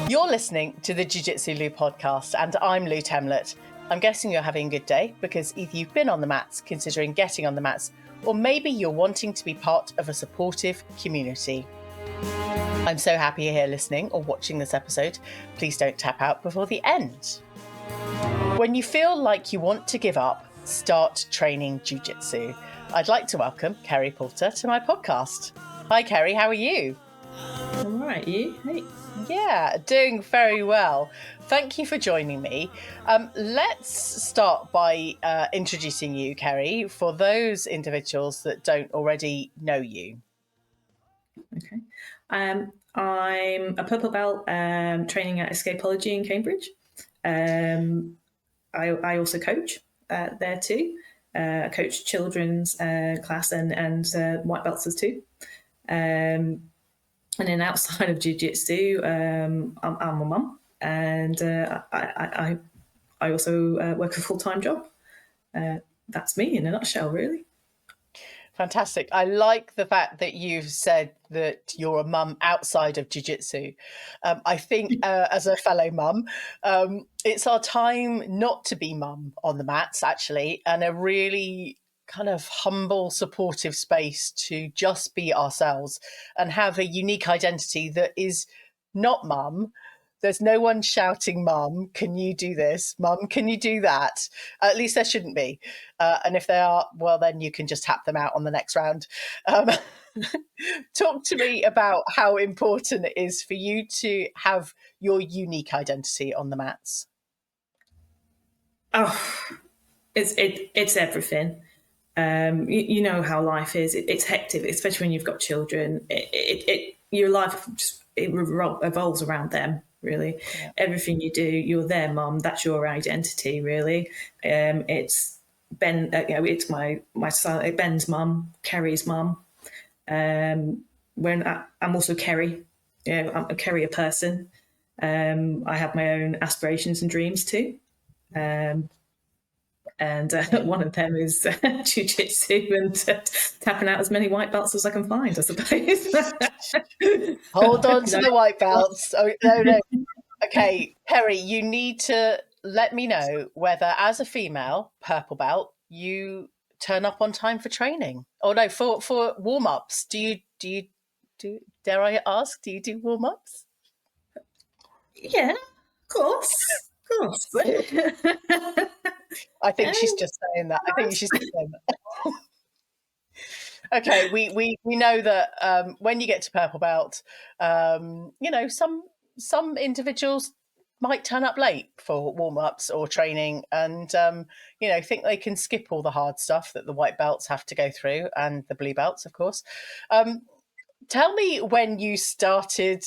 You're listening to the Jiu Jitsu Lou podcast, and I'm Lou Temlett. I'm guessing you're having a good day because either you've been on the mats, considering getting on the mats, or maybe you're wanting to be part of a supportive community. I'm so happy you're here listening or watching this episode. Please don't tap out before the end. When you feel like you want to give up, start training Jiu Jitsu. I'd like to welcome Kerry Poulter to my podcast. Hi Kerry, how are you? I'm all right, you? Hey. Yeah, doing very well. Thank you for joining me. Let's start by introducing you, Kerry, for those individuals that don't already know you. Okay. I'm a purple belt training at Escapology in Cambridge. I also coach there too. I coach children's class and white belts as too. And then outside of jiu-jitsu, I'm a mum, and I also work a full-time job. That's me in a nutshell, really. Fantastic. I like the fact that you've said that you're a mum outside of jiu-jitsu. I think as a fellow mum, it's our time not to be mum on the mats, actually, and a really kind of humble, supportive space to just be ourselves and have a unique identity that is not mum. There's no one shouting, Mum, can you do this? Mum, can you do that? At least there shouldn't be. And if they are, well, then you can just tap them out on the next round. Talk to me about how important it is for you to have your unique identity on the mats. Oh, it's everything. You know how life is. It's hectic, especially when you've got children. Your life just revolves around them. Really, yeah. Everything you do, you're their mum. That's your identity. Really, it's Ben. It's my son, Ben's mum, Kerry's mum. When I'm also Kerry. I'm a Kerry person. I have my own aspirations and dreams too. And one of them is jiu-jitsu and tapping out as many white belts as I can find, I suppose. Hold on to the white belts. Oh, no. Okay, Kerry, you need to let me know whether, as a female purple belt, you turn up on time for training. Oh no, for warm-ups. Do you dare I ask? Do you do warm-ups? Yeah, of course. I think she's just saying that. Okay, we know that when you get to purple belt, some individuals might turn up late for warm-ups or training and think they can skip all the hard stuff that the white belts have to go through, and the blue belts, of course. Tell me when you started,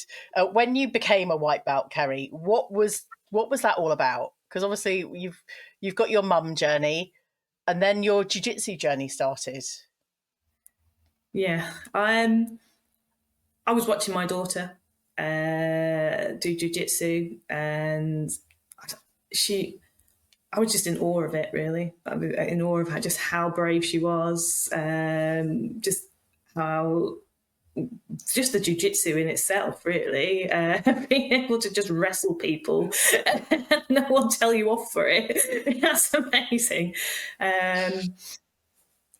when you became a white belt, Kerry. What was that all about? Because obviously you've got your mum journey, and then your jiu-jitsu journey started. Yeah, I was watching my daughter do jiu-jitsu, and I was just in awe of it, really. I was in awe of just how brave she was, just the jiu-jitsu in itself, really, being able to just wrestle people and no one tell you off for it. That's amazing.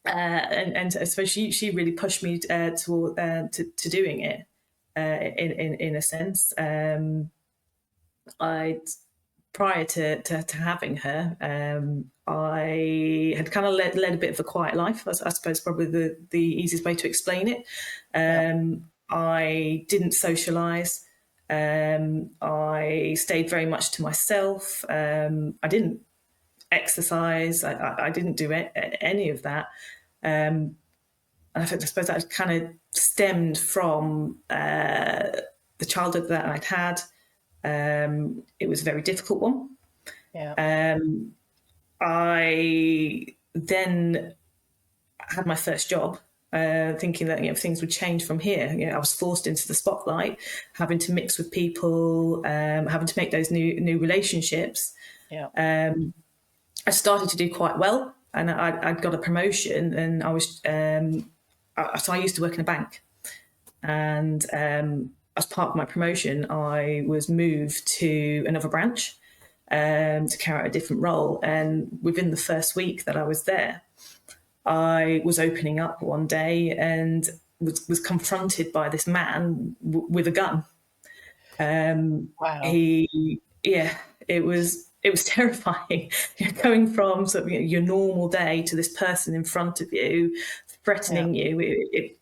And so she really pushed me to doing it in a sense. Prior to having her, I had kind of led a bit of a quiet life. I suppose probably the easiest way to explain it. I didn't socialise. I stayed very much to myself. I didn't exercise. I didn't do any of that. I suppose that kind of stemmed from the childhood that I'd had. It was a very difficult one. Yeah. I then had my first job, thinking that things would change from here. I was forced into the spotlight, having to mix with people, having to make those new relationships. Yeah. I started to do quite well, and I'd got a promotion, and I was so I used to work in a bank, and as part of my promotion, I was moved to another branch to carry out a different role. And within the first week that I was there, I was opening up one day and was confronted by this man with a gun. Wow. It was terrifying. Going from sort of your normal day to this person in front of you, threatening you.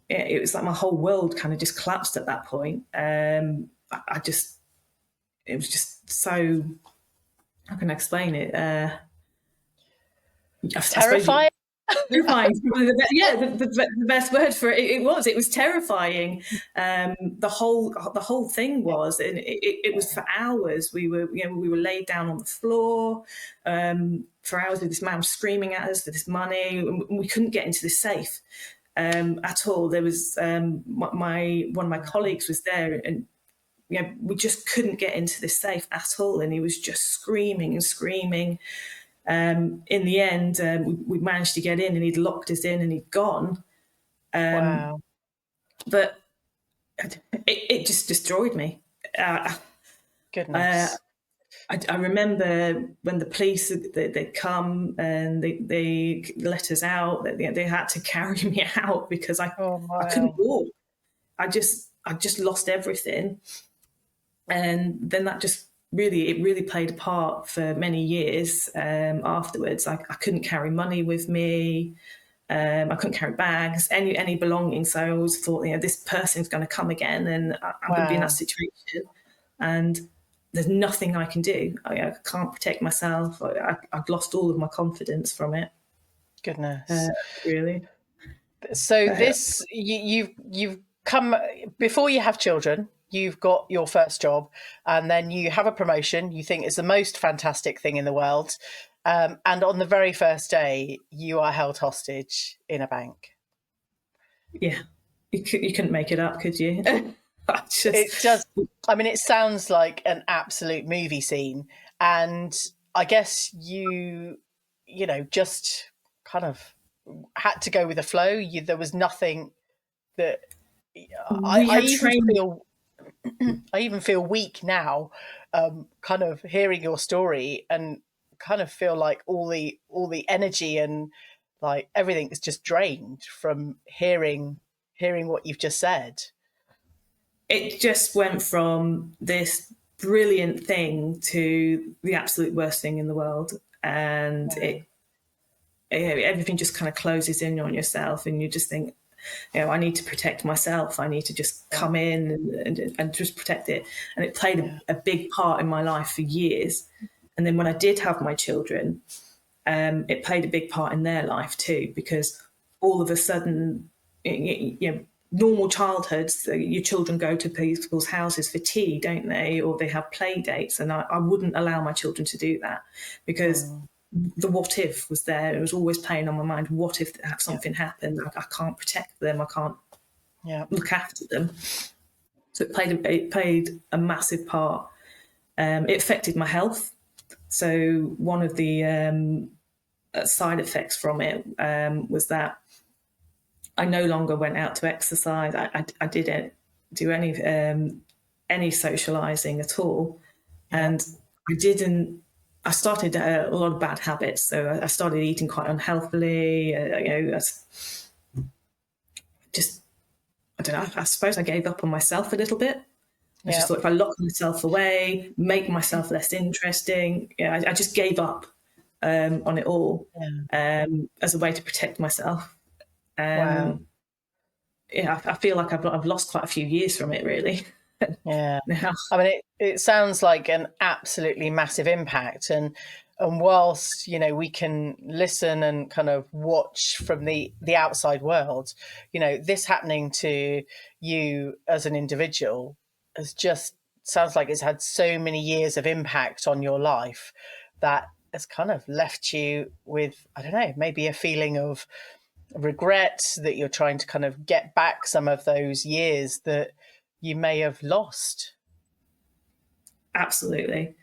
It was like my whole world kind of just collapsed at that point. It was just so. How can I explain it? I suppose Terrifying. terrifying. The best word for it. It was terrifying. The whole thing was, and it was for hours. We were laid down on the floor for hours with this man screaming at us for this money. And we couldn't get into the safe at all. There was one of my colleagues was there, and we just couldn't get into this safe at all. And he was just screaming and screaming. In the end, we managed to get in, and he'd locked us in, and he'd gone. Wow. But it just destroyed me. Goodness. I remember when the police they come and they let us out. They had to carry me out because I couldn't walk. I just lost everything, and then that just really played a part for many years afterwards. I couldn't carry money with me. I couldn't carry bags, any belongings. So I always thought, this person's going to come again, and I'm going to be in that situation, and there's nothing I can do. I can't protect myself. I've lost all of my confidence from it. Goodness. Really. So this you've come before you have children. You've got your first job, and then you have a promotion you think is the most fantastic thing in the world. And on the very first day, you are held hostage in a bank. Yeah, you couldn't make it up, could you? It just, I mean, it sounds like an absolute movie scene. And I guess you just kind of had to go with the flow. There was nothing that I even feel weak now, kind of hearing your story, and kind of feel like all the energy and like everything is just drained from hearing what you've just said. It just went from this brilliant thing to the absolute worst thing in the world, and everything just kind of closes in on yourself, and you just think, I need to protect myself. I need to just come in and just protect it. And it played a big part in my life for years. And then when I did have my children, it played a big part in their life too, because all of a sudden, normal childhoods, your children go to people's houses for tea, don't they? Or they have play dates. And I wouldn't allow my children to do that, because the what if was there. It was always playing on my mind. What if something happened? I can't protect them. I can't look after them. So it played a massive part. It affected my health. So one of the side effects from it was that I no longer went out to exercise. I didn't do any socialising at all, and I started a lot of bad habits. So I started eating quite unhealthily. I don't know. I suppose I gave up on myself a little bit. I just thought, if I lock myself away, make myself less interesting, I just gave up on it all as a way to protect myself. Wow. I feel like I've lost quite a few years from it, really. Yeah. I mean, it sounds like an absolutely massive impact. And whilst, we can listen and kind of watch from the outside world, this happening to you as an individual sounds like it's had so many years of impact on your life that has kind of left you with, I don't know, maybe a feeling of regret, that you're trying to kind of get back some of those years that you may have lost. Absolutely.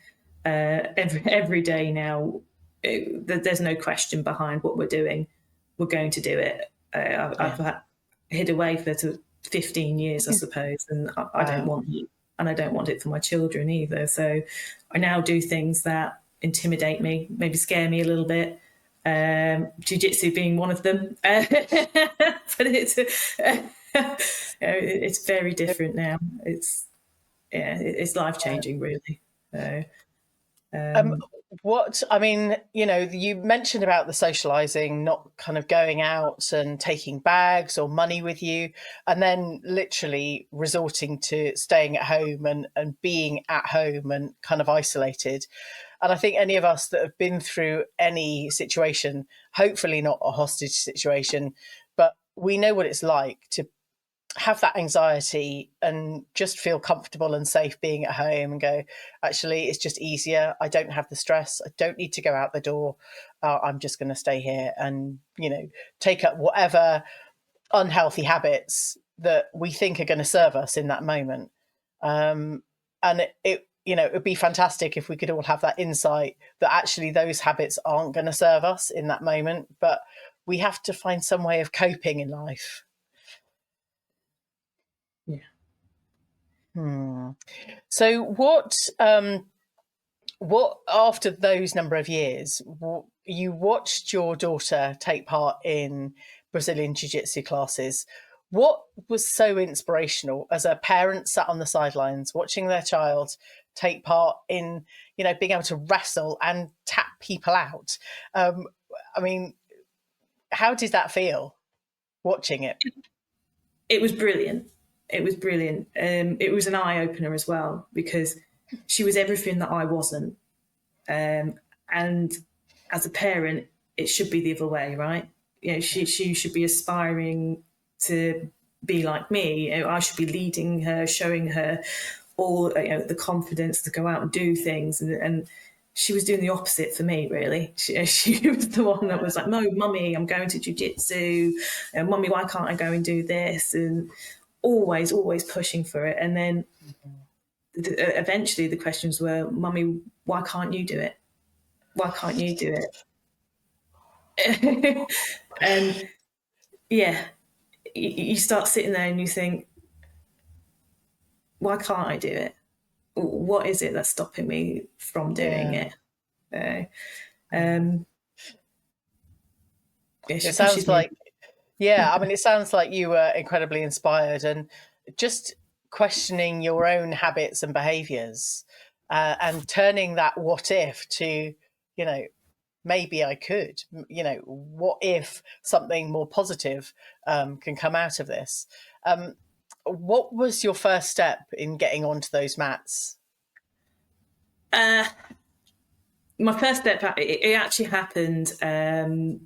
Every day now, there's no question behind what we're doing. We're going to do it. I've hid away for 15 years, I suppose, and I don't want it, and I don't want it for my children either. So I now do things that intimidate me, maybe scare me a little bit. Jiu-jitsu being one of them, but it's very different now. It's life-changing, really. So, what I mean, you mentioned about the socializing, not kind of going out and taking bags or money with you, and then literally resorting to staying at home and being at home and kind of isolated. And I think any of us that have been through any situation, hopefully not a hostage situation, but we know what it's like to have that anxiety and just feel comfortable and safe being at home and go, actually, it's just easier. I don't have the stress. I don't need to go out the door. I'm just going to stay here and, take up whatever unhealthy habits that we think are going to serve us in that moment. And it would be fantastic if we could all have that insight that actually those habits aren't going to serve us in that moment, but we have to find some way of coping in life. So what after those number of years, you watched your daughter take part in Brazilian Jiu Jitsu classes. What was so inspirational as a parent sat on the sidelines watching their child take part in, being able to wrestle and tap people out? I mean, how did that feel watching it? It was brilliant. It was brilliant. It was an eye-opener as well, because she was everything that I wasn't. And as a parent, it should be the other way, right? She should be aspiring to be like me. I should be leading her, showing her all the confidence to go out and do things. And she was doing the opposite for me, really. She was the one that was like, no, mummy, I'm going to jiu-jitsu. Mummy, why can't I go and do this? And always pushing for it. And then eventually the questions were, mummy, why can't you do it? Why can't you do it? And you start sitting there and you think, why can't I do it? What is it that's stopping me from doing it? It sounds like, it sounds like you were incredibly inspired and just questioning your own habits and behaviours and turning that what if to, maybe I could, what if something more positive can come out of this? What was your first step in getting onto those mats? My first step, it actually happened a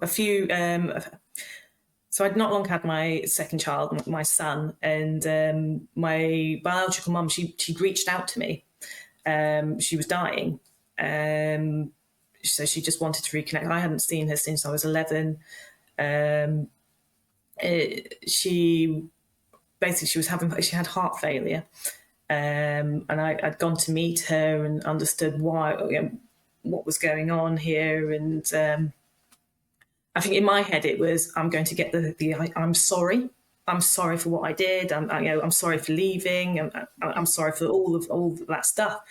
few. So I'd not long had my second child, my son, and my biological mum. She'd reached out to me. She was dying, so she just wanted to reconnect. I hadn't seen her since I was 11. She had heart failure. And I'd gone to meet her and understood why, what was going on here. And I think in my head it was, I'm going to get the I'm sorry. I'm sorry for what I did. I'm sorry for leaving. I'm sorry for all of that stuff.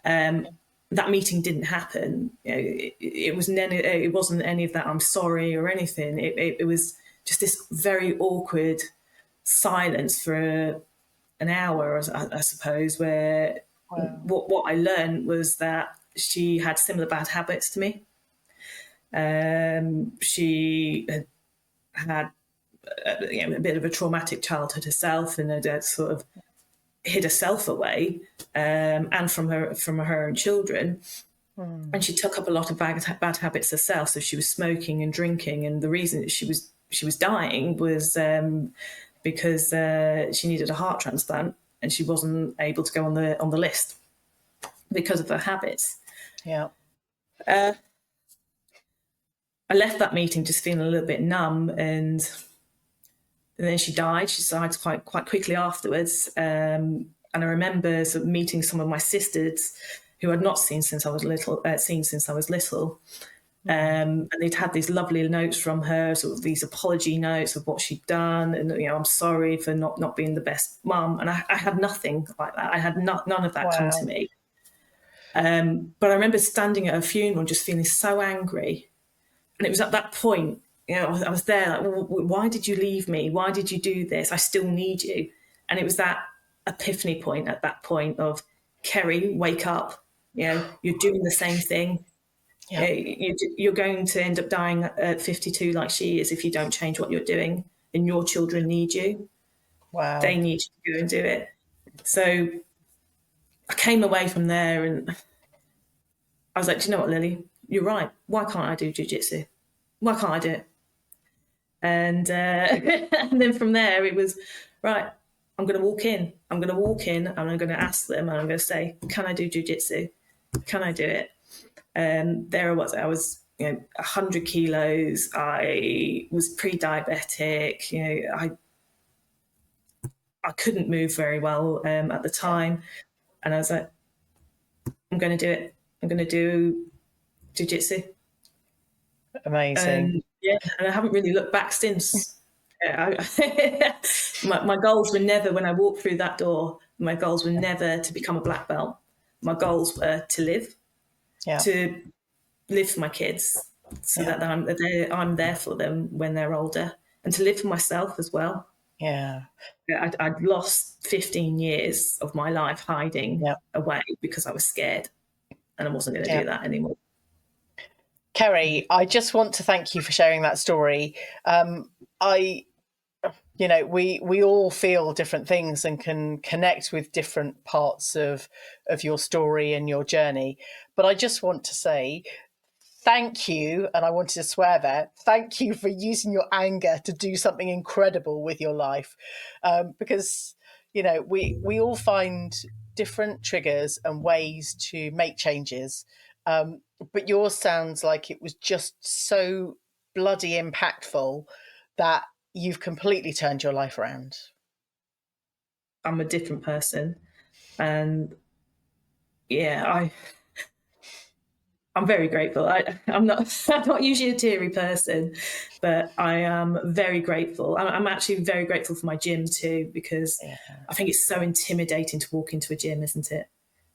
That meeting didn't happen. It wasn't any of that I'm sorry or anything. It was just this very awkward silence for an hour, I suppose, where what I learned was that she had similar bad habits to me. She had a bit of a traumatic childhood herself, and had sort of hid herself away, and from her own children. And she took up a lot of bad habits herself. So she was smoking and drinking, and the reason that she was dying was because she needed a heart transplant, and she wasn't able to go on the list because of her habits. Yeah. I left that meeting just feeling a little bit numb, and then she died. She died quite quickly afterwards. And I remember sort of meeting some of my sisters who I'd not seen since I was little. And they'd had these lovely notes from her, sort of these apology notes of what she'd done, and I'm sorry for not being the best mum. And I had nothing like that. I had none of that come to Wow. me. But I remember standing at her funeral, just feeling so angry. And it was at that point, I was there like, well, why did you leave me? Why did you do this? I still need you. And it was that epiphany point at that point of, Kerry, wake up. You're doing the same thing. Yeah. You're going to end up dying at 52 like she is if you don't change what you're doing, and your children need you. They Wow. need you to go and do it. So I came away from there and I was like, do you know what, Lily? You're right. Why can't I do jiu-jitsu? Why can't I do it? And, and then from there it was, right, I'm going to walk in. I'm going to walk in and I'm going to ask them and I'm going to say, can I do jiu-jitsu? Can I do it? There I was 100 kilos. I was pre-diabetic. I couldn't move very well at the time. And I was like, I'm going to do it. I'm going to do jiu-jitsu. Amazing. And I haven't really looked back since. My goals were never, when I walked through that door, my goals were never to become a black belt. My goals were to live, to live for my kids, so that I'm there for them when they're older, and to live for myself as well. Yeah. I'd lost 15 years of my life hiding away because I was scared, and I wasn't going to do that anymore. Kerry, I just want to thank you for sharing that story. We all feel different things and can connect with different parts of your story and your journey. But I just want to say thank you, and I wanted to swear there, thank you for using your anger to do something incredible with your life. Because, we all find different triggers and ways to make changes. But yours sounds like it was just so bloody impactful that you've completely turned your life around. I'm a different person. And I'm very grateful. I'm not usually a teary person, but I am very grateful. I'm actually very grateful for my gym too, because I think it's so intimidating to walk into a gym, isn't it?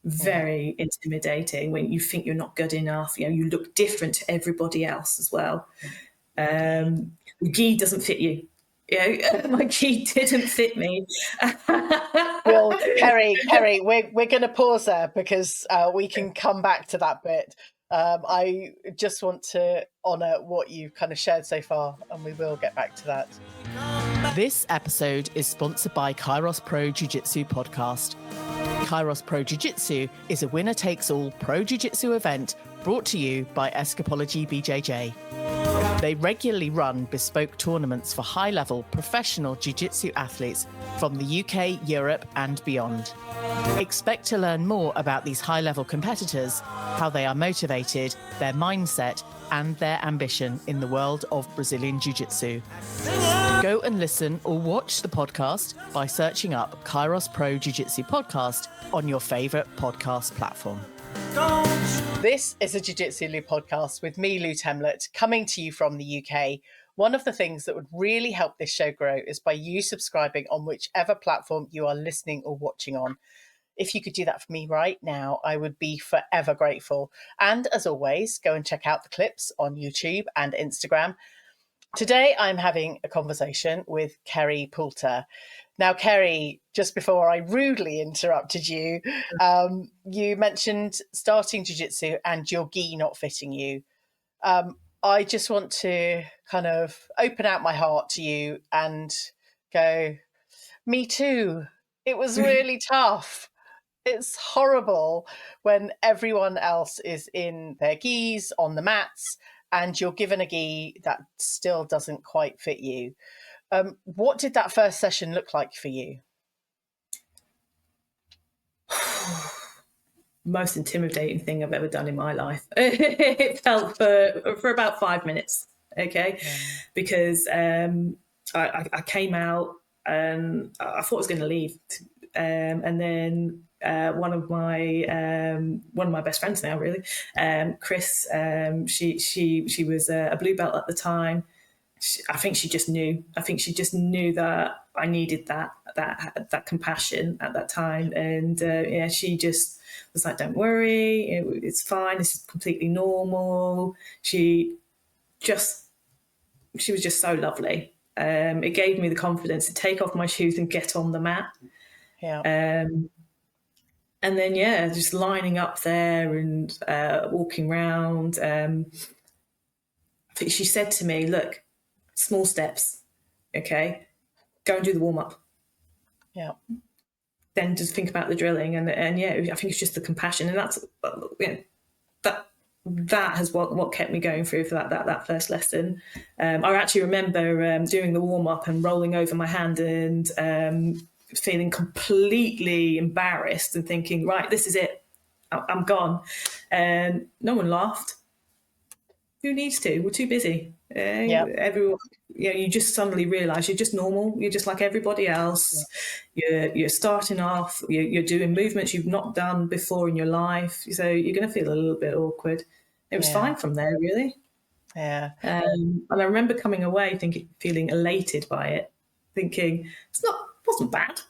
Very intimidating when you think you're not good enough. You look different to everybody else as well. The gi doesn't fit you. My gi didn't fit me. Well, Kerry, we're going to pause there because we can come back to that bit. I just want to honour what you've kind of shared so far, and we will get back to that. This episode is sponsored by Kairos Pro Jiu-Jitsu podcast. Kairos Pro Jiu-Jitsu is a winner-takes-all pro jiu-jitsu event brought to you by Escapology BJJ. They regularly run bespoke tournaments for high-level professional jiu-jitsu athletes from the UK, Europe and beyond. Expect to learn more about these high-level competitors, how they are motivated, their mindset and their ambition in the world of Brazilian Jiu Jitsu. Go and listen or watch the podcast by searching up Kairos Pro Jiu-Jitsu podcast on your favourite podcast platform. This is a Jiu-Jitsu Lou podcast with me, Lou Temlett, coming to you from the UK. One of the things that would really help this show grow is by you subscribing on whichever platform you are listening or watching on. If you could do that for me right now, I would be forever grateful. And as always, go and check out the clips on YouTube and Instagram. Today, I'm having a conversation with Kerry Poulter. Now, Kerry, just before I rudely interrupted you, you mentioned starting jiu-jitsu and your gi not fitting you. I just want to kind of open out my heart to you and go, me too. It was really tough. It's horrible when everyone else is in their gis on the mats and you're given a gi that still doesn't quite fit you. What did that first session look like for you? Most intimidating thing I've ever done in my life. It felt for about 5 minutes, okay? Because I came out and I thought I was going to leave. And then one of my best friends now, really, Chris. She was a blue belt at the time. I think she just knew. I think she just knew that I needed that compassion at that time, and she just was like, "Don't worry, it's fine. This is completely normal." She was just so lovely. It gave me the confidence to take off my shoes and get on the mat. Yeah. And then, just lining up there and walking around. I think she said to me, "Look, small steps, okay? Go and do the warm up. Yeah. Then just think about the drilling." And I think it's just the compassion, and that's that has what kept me going through for that first lesson. I actually remember doing the warm up and rolling over my hand and feeling completely embarrassed and thinking, right, this is it, I'm gone. And no one laughed. Who needs to? We're too busy. Everyone, you just suddenly realise you're just normal. You're just like everybody else. Yeah. You're starting off. You're doing movements you've not done before in your life, so you're going to feel a little bit awkward. It was fine from there, really. Yeah. And I remember coming away feeling elated by it, thinking wasn't bad.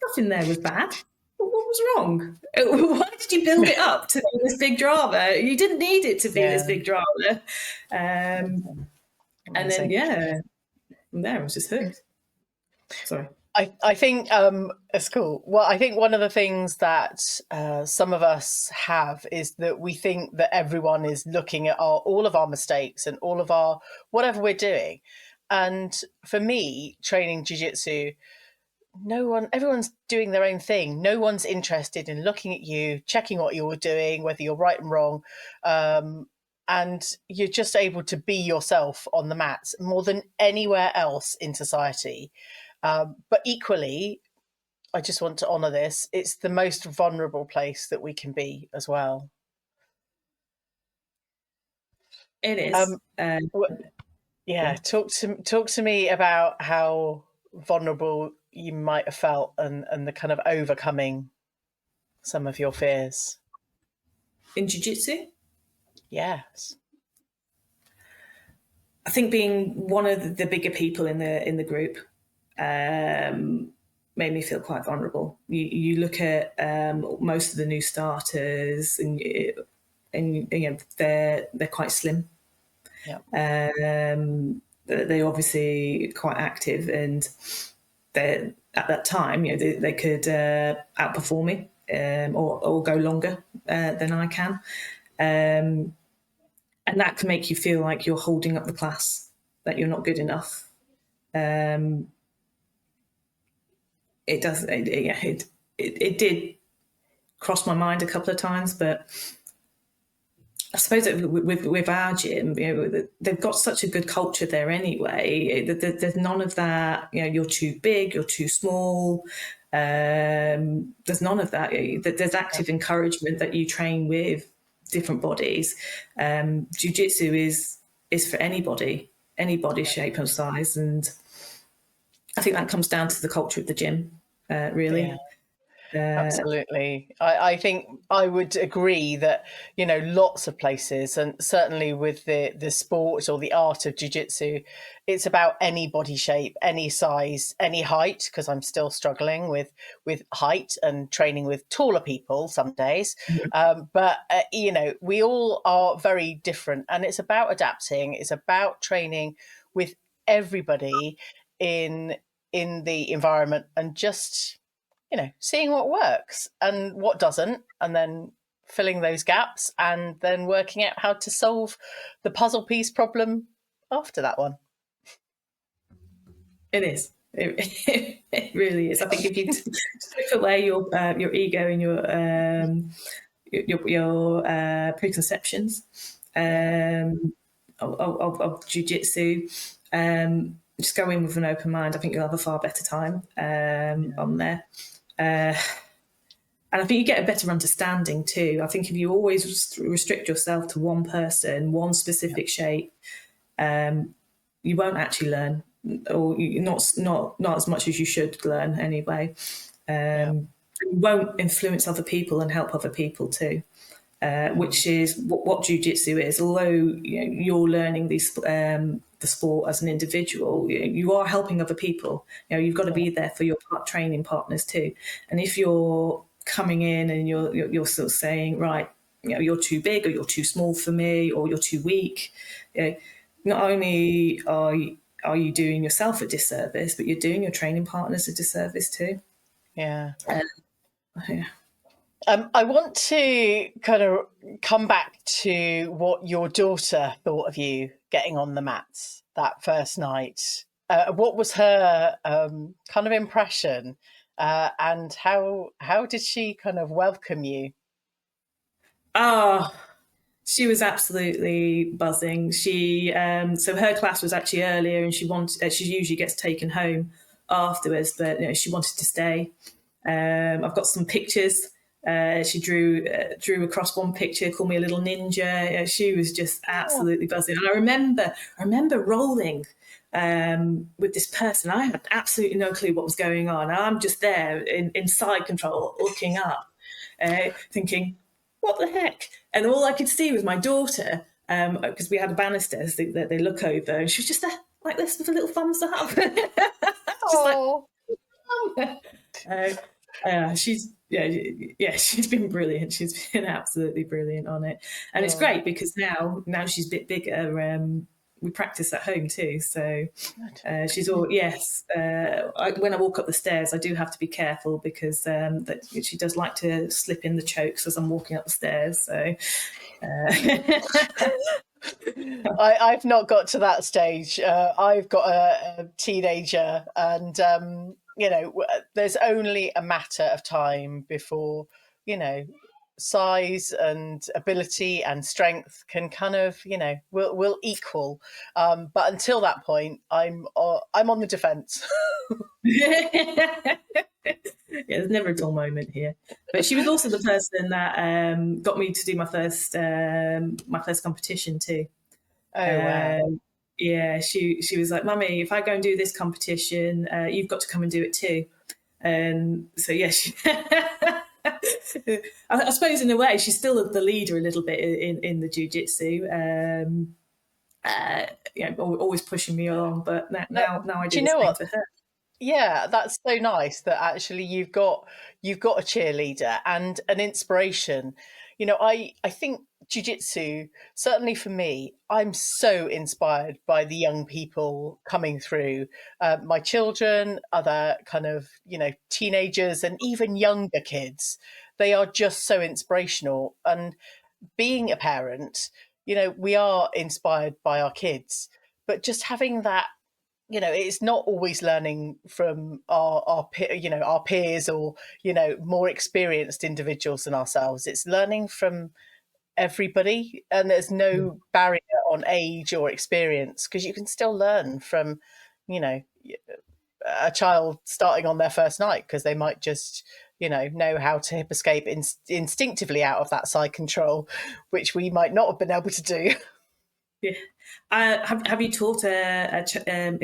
Nothing there was bad. What was wrong? Why did you build it up to be this big drama? You didn't need it to be this big drama. And then, from there I was just hooked. Sorry. I think it's cool. Well, I think one of the things that some of us have is that we think that everyone is looking at all of our mistakes and all of our whatever we're doing. And for me, training jiu-jitsu, everyone's doing their own thing. No one's interested in looking at you, checking what you're doing, whether you're right and wrong. And you're just able to be yourself on the mats more than anywhere else in society. But equally, I just want to honour this. It's the most vulnerable place that we can be as well. It is. Talk to me about how vulnerable you might have felt and the kind of overcoming some of your fears. In jiu-jitsu? Yes. I think being one of the bigger people in the group made me feel quite vulnerable. You look at most of the new starters, and they're quite slim. Yeah. They're obviously quite active, and they at that time, they could outperform me or go longer than I can, and that can make you feel like you're holding up the class, that you're not good enough. It does. It did cross my mind a couple of times, but I suppose with our gym, they've got such a good culture there anyway. There's none of that. You're too big, you're too small. There's none of that. There's active encouragement that you train with different bodies. Jiu-jitsu is for anybody, any body shape and size, and I think that comes down to the culture of the gym, really. Absolutely. I think I would agree that, lots of places, and certainly with the sport or the art of jiu-jitsu, it's about any body shape, any size, any height, because I'm still struggling with height and training with taller people some days. But we all are very different, and it's about adapting. It's about training with everybody in the environment and just seeing what works and what doesn't, and then filling those gaps and then working out how to solve the puzzle piece problem after that one. It is. It really is. I think if you strip away your ego and your preconceptions of jiu-jitsu, just go in with an open mind. I think you'll have a far better time on there. And I think you get a better understanding too. I think if you always restrict yourself to one person, one specific shape, you won't actually learn, or not as much as you should learn anyway. You won't influence other people and help other people too. Which is what jiu-jitsu is. Although you're learning the sport as an individual, you are helping other people. You've got to be there for your training partners too. And if you're coming in and you're sort of saying, right, you're too big, or you're too small for me, or you're too weak, not only are you doing yourself a disservice, but you're doing your training partners a disservice too. Yeah. Yeah. I want to kind of come back to what your daughter thought of you getting on the mats that first night. What was her kind of impression, and how did she kind of welcome you? Oh, she was absolutely buzzing. She so her class was actually earlier, and she usually gets taken home afterwards, but she wanted to stay. I've got some pictures. She drew across one picture, called me a little ninja. She was just absolutely buzzing. And I remember rolling with this person. I had absolutely no clue what was going on. I'm just there in side control, looking up, thinking, what the heck? And all I could see was my daughter, because we had a banisters that they look over, and she was just there like this with a little thumbs up. Oh, She's been brilliant. She's been absolutely brilliant on it, and it's great because now she's a bit bigger. We practice at home too, so she's all yes. When I walk up the stairs, I do have to be careful because that she does like to slip in the chokes as I'm walking up the stairs. So. I've not got to that stage. I've got a teenager, and there's only a matter of time before size and ability and strength can kind of will equal. But until that point, I'm on the defence. Yeah, there's never a dull moment here. But she was also the person that got me to do my first competition too. Oh wow! Yeah, she was like, "Mummy, if I go and do this competition, you've got to come and do it too." And so yeah, I suppose in a way she's still the leader a little bit in the jiu-jitsu. Always pushing me along, but now I do you the know same what? for her. Yeah, that's so nice that actually you've got a cheerleader and an inspiration. I think jiu-jitsu, certainly for me, I'm so inspired by the young people coming through, my children, other kind of teenagers, and even younger kids. They are just so inspirational. And being a parent, we are inspired by our kids, but just having that, it's not always learning from our peers, or more experienced individuals than ourselves. It's learning from everybody, and there's no barrier on age or experience, because you can still learn from you know a child starting on their first night, because they might just know how to hip escape instinctively out of that side control, which we might not have been able to do. Yeah. Have you taught a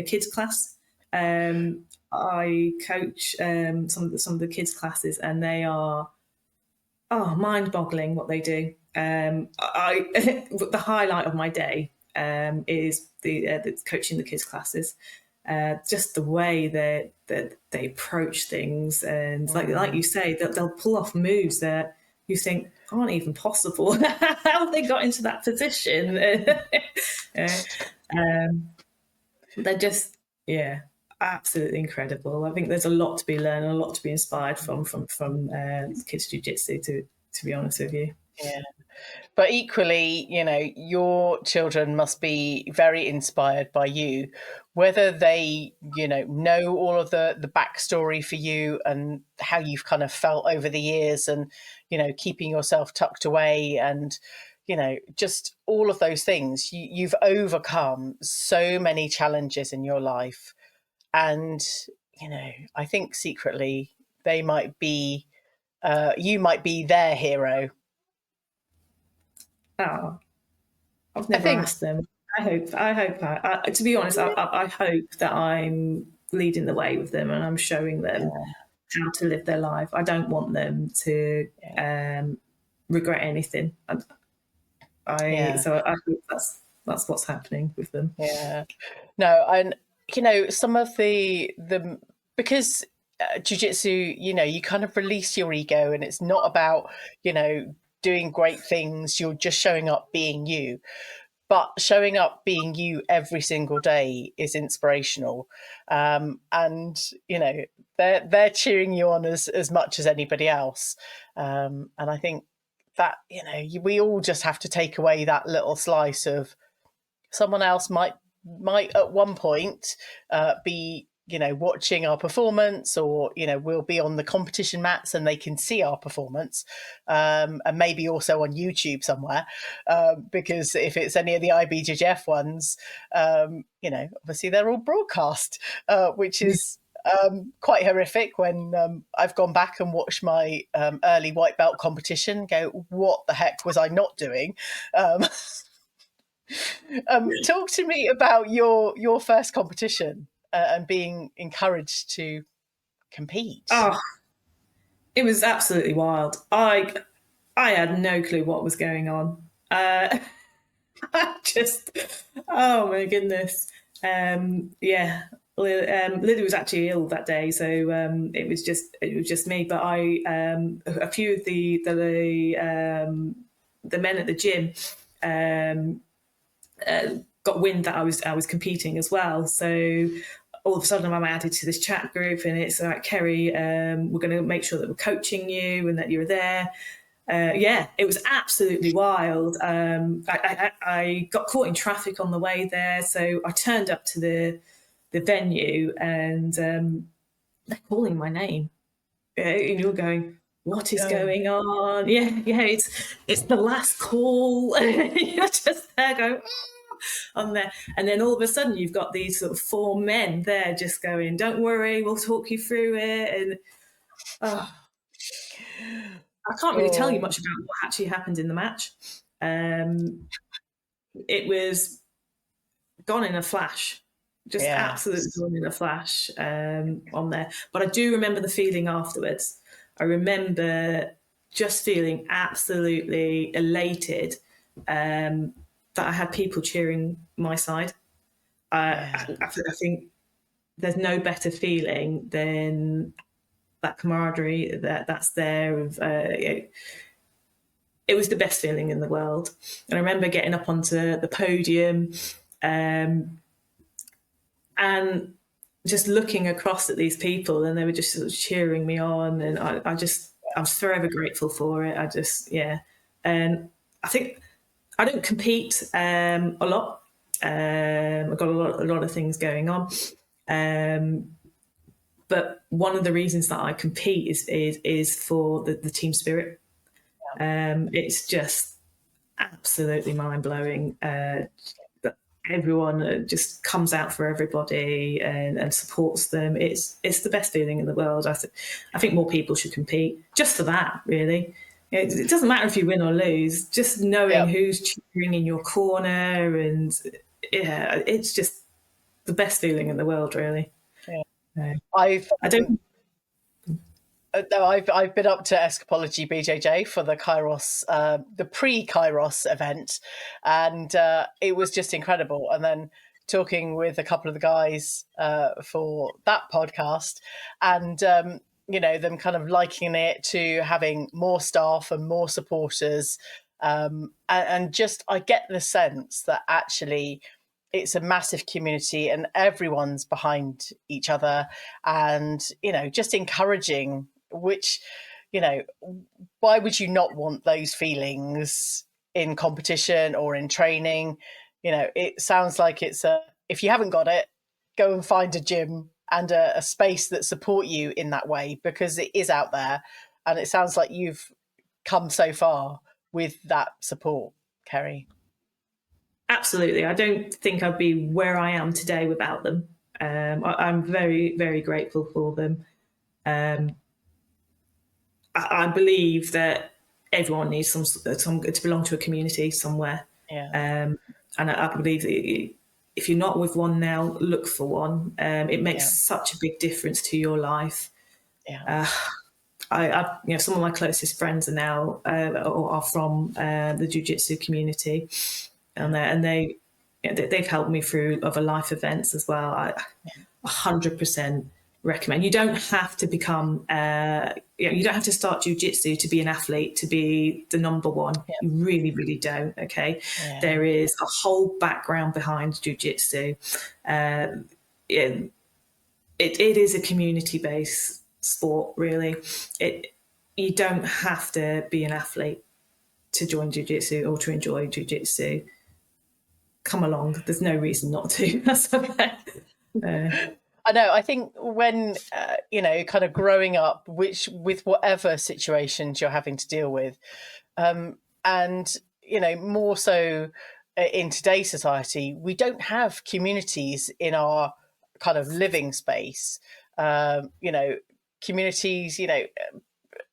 kids class? I coach some of the kids classes, and they are mind-boggling what they do. The highlight of my day is the coaching the kids classes. Just the way that they approach things, and like you say, that they'll pull off moves that you think aren't even possible. How have they got into that position? They're just absolutely incredible. I think there's a lot to be learned, and a lot to be inspired from kids jiu-jitsu, to be honest with you. Yeah. But equally, your children must be very inspired by you, whether they, know all of the backstory for you and how you've kind of felt over the years, and, keeping yourself tucked away, and, just all of those things. You've overcome so many challenges in your life. And, I think secretly they might be, you might be their hero. Oh, I've I never think. asked them. I hope. To be honest, I hope that I'm leading the way with them, and I'm showing them how to live their life. I don't want them to regret anything. So I think that's what's happening with them. Yeah. No, and some of the because jiu-jitsu, you kind of release your ego, and it's not about doing great things. You're just showing up being you. But showing up being you every single day is inspirational, and they're cheering you on as much as anybody else. And I think that we all just have to take away that little slice of someone else might at one point be watching our performance, or we'll be on the competition mats and they can see our performance, and maybe also on YouTube somewhere, because if it's any of the IBJJF ones, obviously they're all broadcast, which is quite horrific. When I've gone back and watched my early white belt competition, go, what the heck was I not doing? Talk to me about your first competition and being encouraged to compete. Oh, it was absolutely wild. I had no clue what was going on. Oh my goodness. Lily was actually ill that day, so it was just me. But a few of the men at the gym got wind that I was competing as well. So all of a sudden I'm added to this chat group, and it's like, Kerry, we're going to make sure that we're coaching you and that you're there. It was absolutely wild. I got caught in traffic on the way there, so I turned up to the venue, and they're calling my name. And you're going, what is going on? It's the last call. You're just there going on there, and then all of a sudden you've got these sort of four men there just going, don't worry, we'll talk you through it. And I can't really tell you much about what actually happened in the match. It was gone in a flash, just absolutely gone in a flash on there. But I do remember the feeling afterwards. I remember just feeling absolutely elated that I had people cheering my side. I think there's no better feeling than that camaraderie that's there. It was the best feeling in the world. And I remember getting up onto the podium and just looking across at these people, and they were just sort of cheering me on, and I was forever grateful for it. And I think I don't compete a lot. I've got a lot of things going on, but one of the reasons that I compete is for the team spirit. It's just absolutely mind blowing. Everyone just comes out for everybody and supports them. It's the best feeling in the world. I think more people should compete just for that, really. It doesn't matter if you win or lose, just knowing who's cheering in your corner, and it's just the best feeling in the world, really. I've been up to Escapology BJJ for the Kairos, the pre-Kairos event, and it was just incredible. And then talking with a couple of the guys for that podcast, and them kind of likening it to having more staff and more supporters, and just I get the sense that actually it's a massive community and everyone's behind each other, and just encouraging, which why would you not want those feelings in competition or in training? It sounds like it's if you haven't got it, go and find a gym and a space that support you in that way, because it is out there, and it sounds like you've come so far with that support, Kerry. Absolutely. I don't think I'd be where I am today without them. I'm very, very grateful for them. I believe that everyone needs some to belong to a community somewhere. And I believe that if you're not with one now, look for one. It makes such a big difference to your life. Yeah. Some of my closest friends are now are from the jiu-jitsu community, and they've helped me through other life events as well. I 100% recommend. You don't have to become, you don't have to start jiu-jitsu to be an athlete, to be the number one. Yeah. You really, really don't. Okay, there is a whole background behind jiu-jitsu. It is a community-based sport, really. You don't have to be an athlete to join jiu-jitsu or to enjoy jiu-jitsu. Come along. There's no reason not to. I know. I think when kind of growing up, with whatever situations you're having to deal with, and more so in today's society, we don't have communities in our kind of living space. Communities.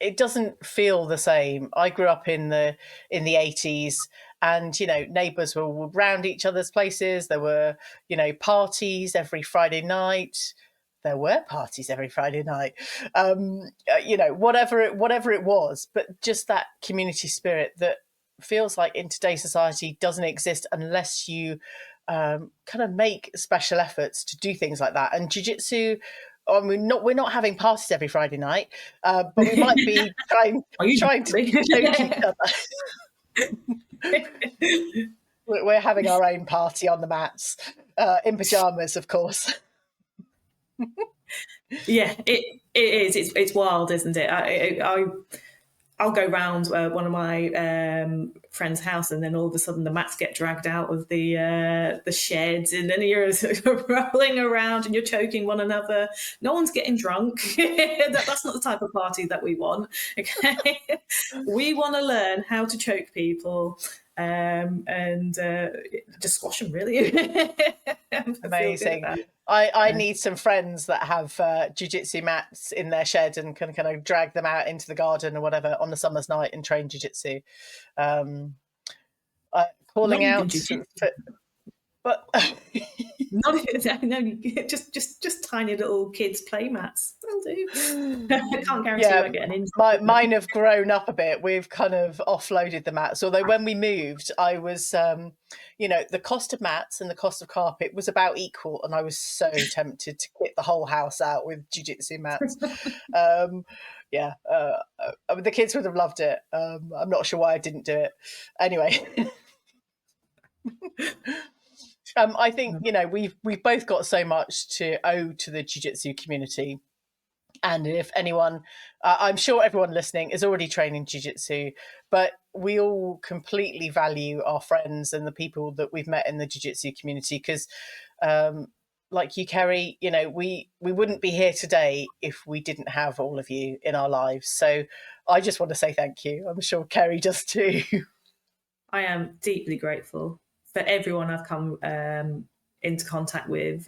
It doesn't feel the same. I grew up in the 80s, and neighbours were round each other's places. There were parties every Friday night. Whatever it was, but just that community spirit that feels like in today's society doesn't exist unless you kind of make special efforts to do things like that. And jiu-jitsu, we're not having parties every Friday night, but we might be trying to coach each other. We're having our own party on the mats, in pajamas, of course. Yeah, it is. It's wild, isn't it? I'll go round one of my friend's house, and then all of a sudden the mats get dragged out of the sheds, and then you're rolling around and you're choking one another. No one's getting drunk. That's not the type of party that we want. Okay, we want to learn how to choke people and just squash them. Really amazing. I need some friends that have jiu-jitsu mats in their shed and can kind of drag them out into the garden or whatever on a summer's night and train jiu-jitsu. Calling out, but just tiny little kids' play mats. That'll do. I can't guarantee you won't get an injury. Mine have grown up a bit. We've kind of offloaded the mats. Although when we moved, I was, the cost of mats and the cost of carpet was about equal, and I was so tempted to kit the whole house out with jiu-jitsu mats. The kids would have loved it. I'm not sure why I didn't do it. Anyway. I think we've both got so much to owe to the jiu-jitsu community, and if anyone, I'm sure everyone listening is already training jiu-jitsu, but we all completely value our friends and the people that we've met in the jiu-jitsu community, because like you, Kerry, we wouldn't be here today if we didn't have all of you in our lives. So I just want to say thank you. I'm sure Kerry does too. I am deeply grateful for everyone I've come into contact with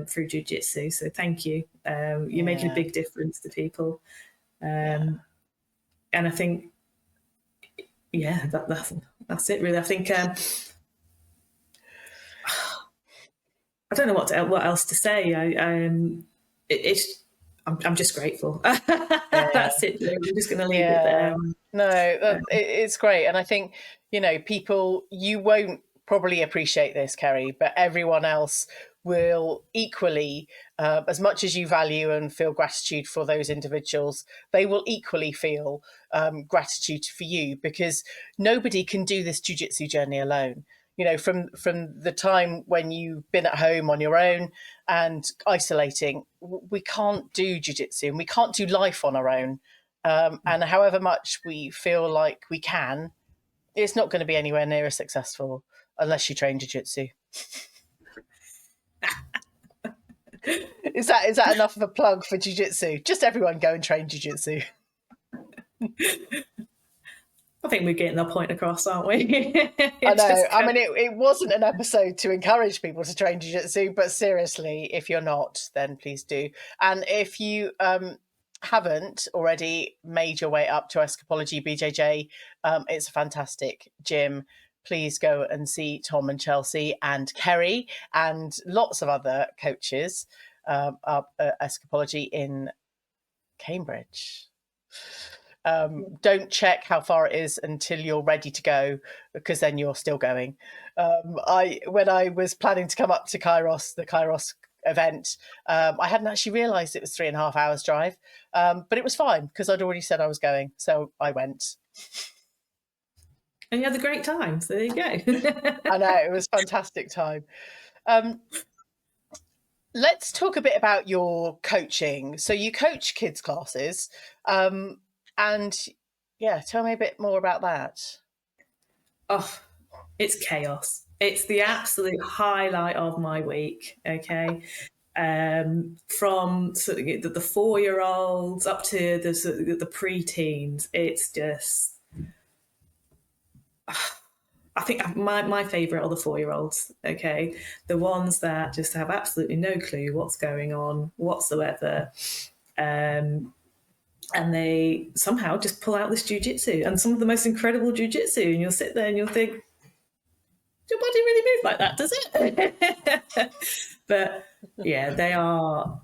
through jiu-jitsu. So thank you. You're making a big difference to people. And I think, that's it really. I think, I don't know what else to say. I'm just grateful. That's it. I'm just going to leave it there. No, it's great. And I think, people, you won't probably appreciate this, Kerry, but everyone else will equally, as much as you value and feel gratitude for those individuals, they will equally feel gratitude for you, because nobody can do this jiu-jitsu journey alone. From the time when you've been at home on your own and isolating, we can't do jiu-jitsu and we can't do life on our own. And however much we feel like we can, it's not going to be anywhere near as successful unless you train jiu-jitsu. Is that enough of a plug for jiu-jitsu? Just everyone go and train jiu-jitsu. I think we're getting our point across, aren't we? I know. I mean, it wasn't an episode to encourage people to train jiu-jitsu, but seriously, if you're not, then please do. And if you haven't already made your way up to Escapology BJJ, it's a fantastic gym. Please go and see Tom and Chelsea and Kerry and lots of other coaches up at Escapology in Cambridge. Don't check how far it is until you're ready to go, because then you're still going. When I was planning to come up to Kairos, the Kairos event, I hadn't actually realised it was 3.5 hours drive, but it was fine because I'd already said I was going, so I went. And you had a great time, so there you go. I know, it was a fantastic time. Let's talk a bit about your coaching. So you coach kids classes, and yeah, tell me a bit more about that. Oh, it's chaos. It's the absolute highlight of my week. Okay. From sort of the 4-year-olds up to the pre-teens, it's just. I think my favourite are the 4-year-olds, okay? The ones that just have absolutely no clue what's going on whatsoever. And they somehow just pull out this jiu-jitsu, and some of the most incredible jiu-jitsu, and you'll sit there and you'll think, your body really move like that, does it? But yeah, they are.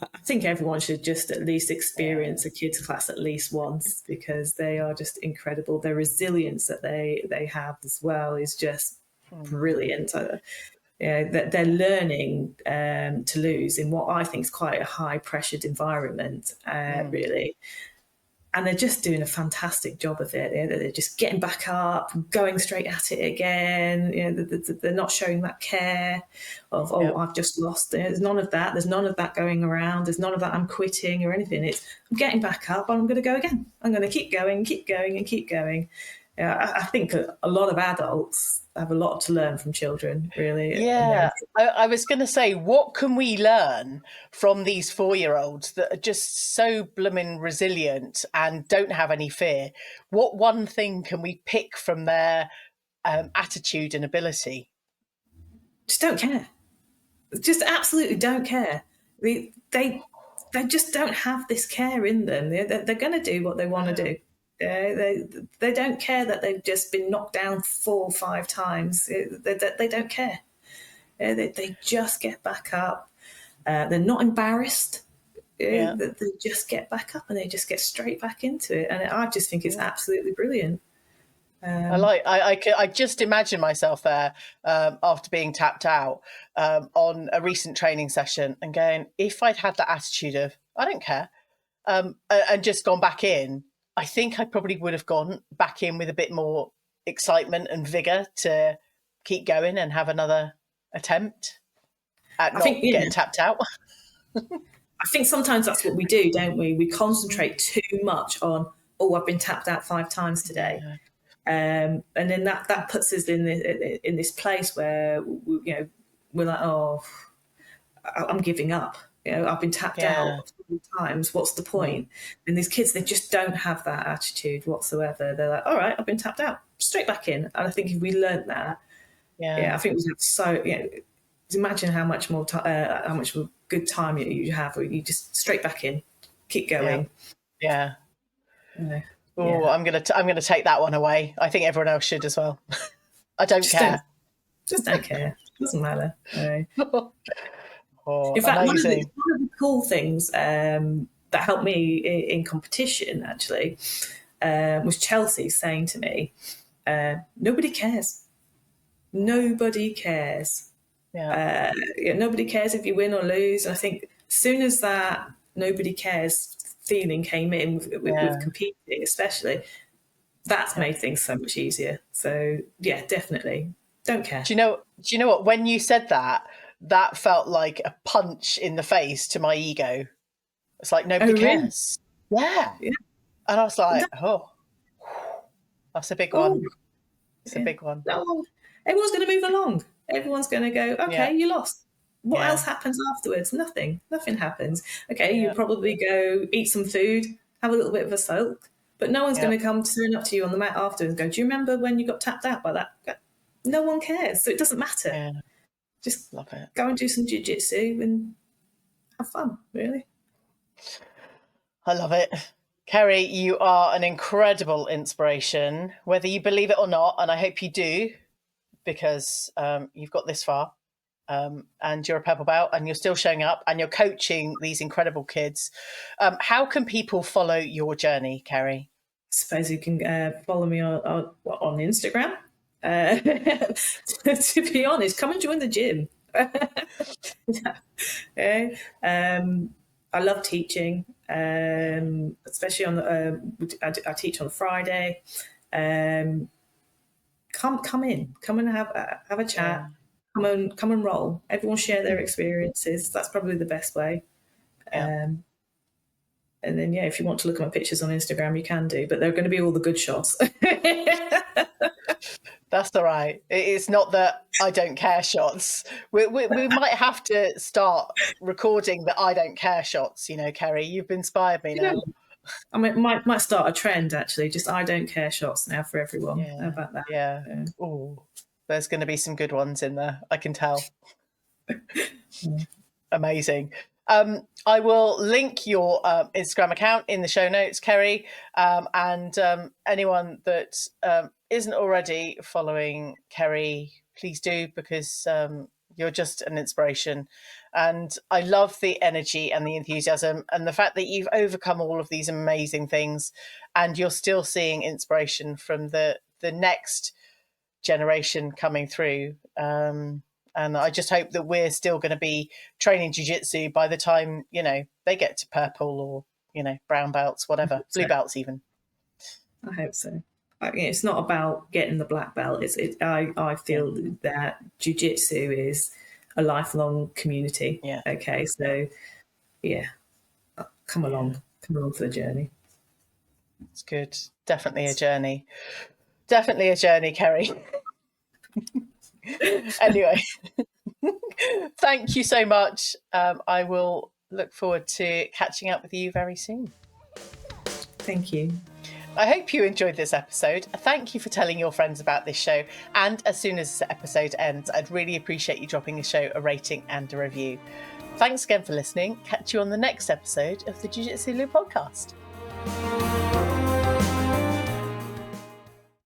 I think everyone should just at least experience a kids class at least once, because they are just incredible. Their resilience that they have as well is just brilliant. That they're learning to lose in what I think is quite a high pressured environment, really. And they're just doing a fantastic job of it. They're just getting back up, going straight at it again. They're not showing that care of, I've just lost. There's none of that. There's none of that going around. There's none of that I'm quitting or anything. It's I'm getting back up and I'm going to go again. I'm going to keep going, and keep going. I think a lot of adults have a lot to learn from children, really. Yeah, I was going to say, what can we learn from these 4-year-olds that are just so blooming resilient and don't have any fear? What one thing can we pick from their attitude and ability? Just don't care. Just absolutely don't care. They just don't have this care in them. They're going to do what they want to do. They don't care that they've just been knocked down 4 or 5 times. They don't care. They just get back up. They're not embarrassed. They just get back up and they just get straight back into it. And I just think it's absolutely brilliant. I just imagine myself there after being tapped out on a recent training session and going, if I'd had that attitude of I don't care, and just gone back in, I think I probably would have gone back in with a bit more excitement and vigor to keep going and have another attempt at getting tapped out. I think sometimes that's what we do, don't we? We concentrate too much on, I've been tapped out 5 times today. Yeah. And then that puts us in this place where we're like, I'm giving up. I've been tapped out 3 times. What's the point? And these kids, they just don't have that attitude whatsoever. They're like, all right, I've been tapped out, straight back in. And I think if we learned that, I think we have so. Imagine how much more how much of a good time you have, where you just straight back in, keep going. Yeah. I'm gonna take that one away. I think everyone else should as well. I don't care. Just don't care. Doesn't matter. In fact, one of the cool things that helped me in competition actually was Chelsea saying to me, "Nobody cares. Nobody cares. Nobody cares if you win or lose." And I think as soon as that nobody cares feeling came in with competing, especially, that's made things so much easier. So yeah, definitely don't care. Do you know what? When you said that felt like a punch in the face to my ego. It's like nobody cares. Really? Yeah. And I was like, that's a big one. It's a big one. Everyone's going to move along. Everyone's going to go, okay, you lost. What else happens afterwards? Nothing happens. Okay, you probably go eat some food, have a little bit of a soak, but no one's going to come turn up to you on the mat afterwards and go, do you remember when you got tapped out by that? No one cares. So it doesn't matter. Yeah. Just love it. Go and do some jiu-jitsu and have fun, really. I love it. Kerry, you are an incredible inspiration, whether you believe it or not, and I hope you do, because you've got this far. and you're a purple belt, and you're still showing up, and you're coaching these incredible kids. How can people follow your journey, Kerry? I suppose you can follow me on Instagram. To be honest, come and join the gym. Okay. I love teaching, especially on I teach on Friday. Come in, come and have a chat. Yeah. Come and roll. Everyone share their experiences. That's probably the best way. Yeah. And then, if you want to look at my pictures on Instagram, you can do, but they're going to be all the good shots. That's all right. It's not that I don't care shots. We might have to start recording the I don't care shots, Kerry. You've inspired me now. I mean, might start a trend, actually, just I don't care shots now for everyone. Yeah. How about that? Yeah. Oh, there's going to be some good ones in there. I can tell. Amazing. I will link your Instagram account in the show notes, Kerry, and anyone that isn't already following Kerry, please do, because you're just an inspiration. And I love the energy and the enthusiasm and the fact that you've overcome all of these amazing things, and you're still seeing inspiration from the next generation coming through. And I just hope that we're still going to be training jiu-jitsu by the time, they get to purple or, brown belts, whatever, blue belts even. I hope so. It's not about getting the black belt. I feel that jiu-jitsu is a lifelong community. Yeah. Okay. So, come along for the journey. It's good. Definitely a journey. Definitely a journey, Kerry. Anyway, thank you so much. I will look forward to catching up with you very soon. Thank you. I hope you enjoyed this episode. Thank you for telling your friends about this show. And as soon as this episode ends, I'd really appreciate you dropping the show a rating and a review. Thanks again for listening. Catch you on the next episode of the Jiu Jitsu Lou podcast.